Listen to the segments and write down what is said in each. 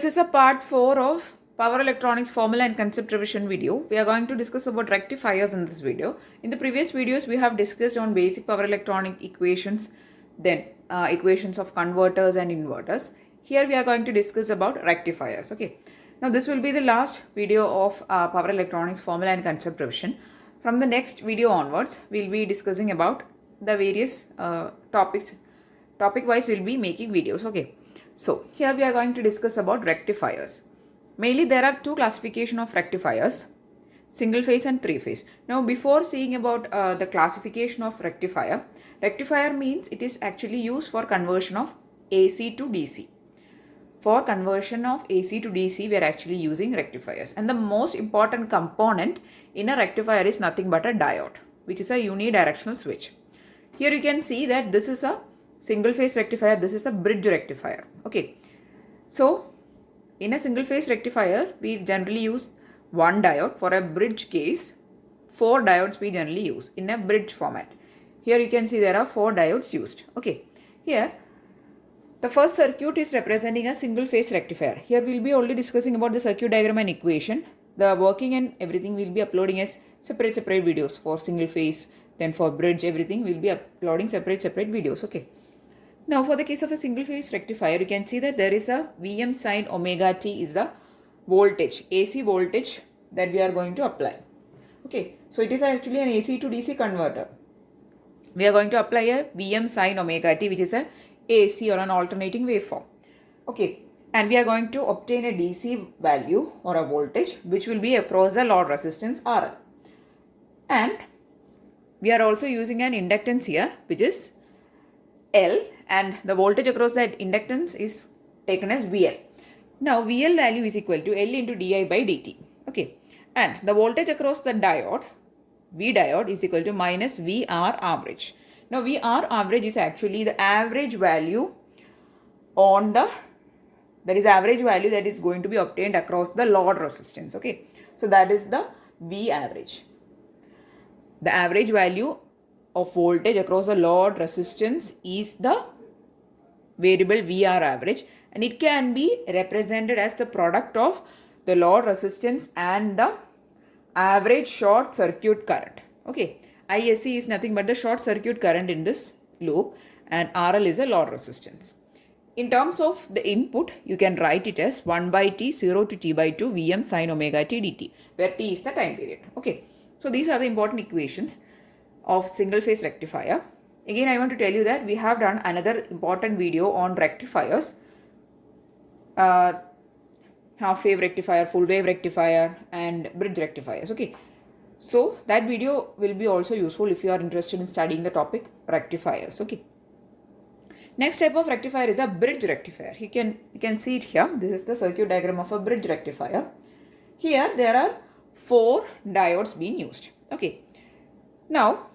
this is a part 4 of power electronics formula and concept revision video. We are going to discuss about rectifiers in this video. In the previous videos, we have discussed on basic power electronic equations, then equations of converters and inverters. Here we are going to discuss about rectifiers. Okay. Now this will be the last video of power electronics formula and concept revision. From the next video onwards, we will be discussing about the various topics. Topic wise, we will be making videos. Okay. So here we are going to discuss about rectifiers. Mainly there are two classification of rectifiers, single phase and three phase. Now before seeing about the classification of rectifier, rectifier means it is actually used for conversion of AC to DC. For conversion of AC to DC, we are actually using rectifiers. And the most important component in a rectifier is nothing but a diode, which is a unidirectional switch. Here you can see that this is a single phase rectifier, this is a bridge rectifier. Okay. So, in a single phase rectifier, we generally use one diode. For a bridge case, 4 diodes we generally use in a bridge format. Here you can see there are 4 diodes used. Okay. Here, the first circuit is representing a single phase rectifier. Here we will be only discussing about the circuit diagram and equation. The working and everything will be uploading as separate videos for single phase. Then for bridge, everything will be uploading separate videos. Okay. Now for the case of a single phase rectifier, you can see that there is a Vm sin omega t is the voltage, AC voltage that we are going to apply. Okay, so it is actually an AC to DC converter. We are going to apply a Vm sin omega t, which is a AC or an alternating waveform. Okay, and we are going to obtain a DC value or a voltage which will be across the load resistance RL. And we are also using an inductance here, which is L, and the voltage across that inductance is taken as VL. Now VL value is equal to L into di by dt. Okay, and the voltage across the diode, V diode, is equal to minus VR average. Now VR average is actually the average value on the, that is average value that is going to be obtained across the load resistance. Okay, so that is the V average. The average value of voltage across the load resistance is the variable VR average, and it can be represented as the product of the load resistance and the average short circuit current. Okay, ISC is nothing but the short circuit current in this loop, and RL is a load resistance. In terms of the input, you can write it as 1 by t 0 to t by 2 Vm sin omega t dt, where t is the time period. Okay, so these are the important equations of single phase rectifier. Again, I want to tell you that we have done another important video on rectifiers, half wave rectifier, full wave rectifier, and bridge rectifiers. Okay, so that video will be also useful if you are interested in studying the topic rectifiers. Okay, next type of rectifier is a bridge rectifier. You can see it here. This is the circuit diagram of a bridge rectifier. Here there are 4 diodes being used. Okay, now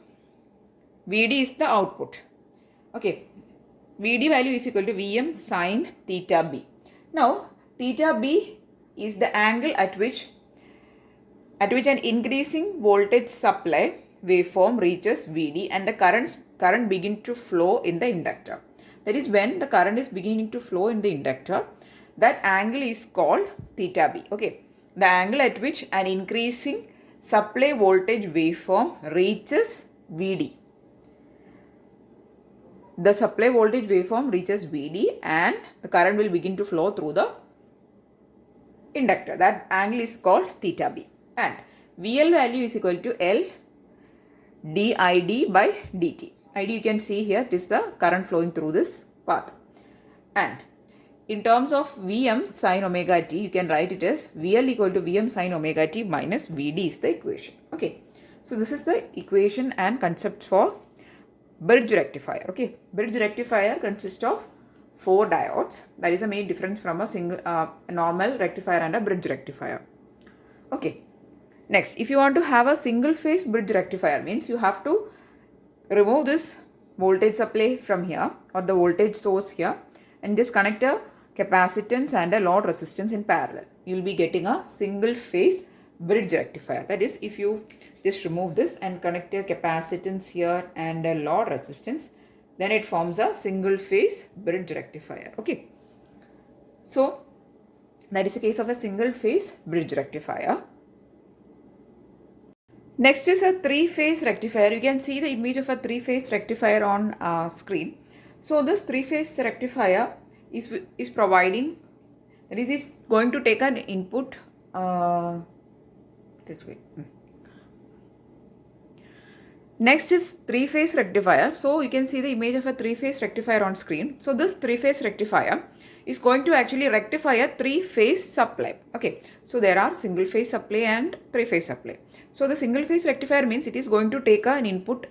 Vd is the output. Okay, Vd value is equal to Vm sin theta b. Now theta b is the angle at which an increasing voltage supply waveform reaches Vd and the current begin to flow in the inductor. That is, when the current is beginning to flow in the inductor, that angle is called theta b. Okay, the angle at which an increasing supply voltage waveform reaches Vd. The supply voltage waveform reaches Vd and the current will begin to flow through the inductor. That angle is called theta b. And VL value is equal to L dId by dt. Id you can see here, it is the current flowing through this path. And in terms of Vm sin omega t, you can write it as VL equal to Vm sin omega t minus Vd is the equation. Okay, so this is the equation and concept for bridge rectifier. Okay, bridge rectifier consists of 4 diodes. That is the main difference from a single normal rectifier and a bridge rectifier. Okay, next, if you want to have a single phase bridge rectifier, means you have to remove this voltage supply from here or the voltage source here and just connect a capacitance and a load resistance in parallel. You will be getting a single phase bridge rectifier. That is, if you just remove this and connect a capacitance here and a load resistance, then it forms a single phase bridge rectifier. Okay, so That is the case of a single phase bridge rectifier. Next is a three-phase rectifier. You can see the image of a three-phase rectifier on screen. So this three-phase rectifier is providing, that is going to take an input. Next is three-phase rectifier. So you can see the image of a three-phase rectifier on screen. So this three-phase rectifier is going to actually rectify a three-phase supply. Okay, so there are single-phase supply and three-phase supply. So the single-phase rectifier means it is going to take an input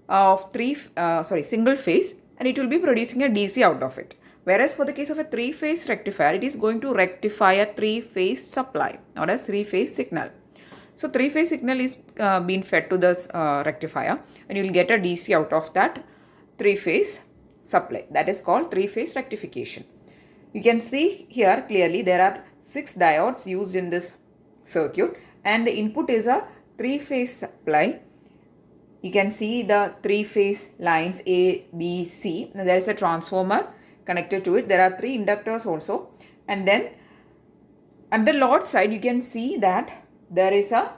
of single phase, and it will be producing a DC out of it. Whereas for the case of a three-phase rectifier, it is going to rectify a three-phase supply or a three-phase signal. So three-phase signal is being fed to this rectifier, and you will get a DC out of that three-phase supply. That is called three-phase rectification. You can see here clearly there are 6 diodes used in this circuit, and the input is a three-phase supply. You can see the three-phase lines A, B, C. Now there is a transformer connected to it. There are 3 inductors also, and then at the load side you can see that there is a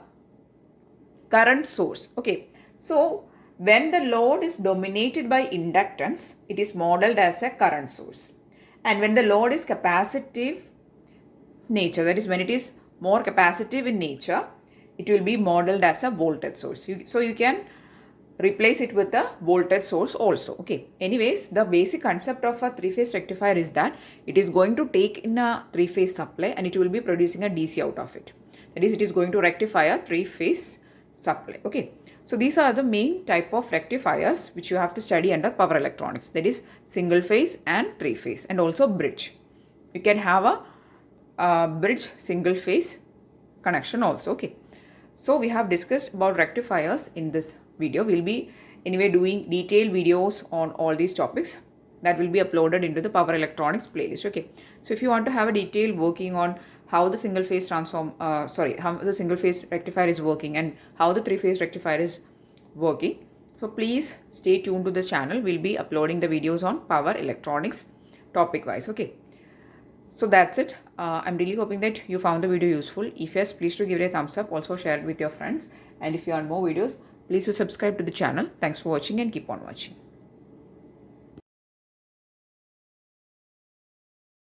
current source. Okay, so when the load is dominated by inductance, it is modeled as a current source. And when the load is capacitive nature, that is when it is more capacitive in nature, it will be modeled as a voltage source. So you can replace it with a voltage source also. Okay, anyways, the basic concept of a three-phase rectifier is that it is going to take in a three-phase supply and it will be producing a DC out of it. That is, it is going to rectify a three-phase supply. Okay, so these are the main type of rectifiers which you have to study under power electronics. That is single phase and three phase, and also bridge. You can have a bridge single phase connection also. Okay, so we have discussed about rectifiers in this video. We'll be anyway doing detailed videos on all these topics that will be uploaded into the power electronics playlist. Okay, so if you want to have a detailed working on how the single phase how the single phase rectifier is working and how the three phase rectifier is working, so please stay tuned to the channel. We'll be uploading the videos on power electronics topic wise. Okay, so that's it. I'm really hoping that you found the video useful. If yes, please do give it a thumbs up. Also share it with your friends, and if you want more videos, please do subscribe to the channel. Thanks for watching and keep on watching.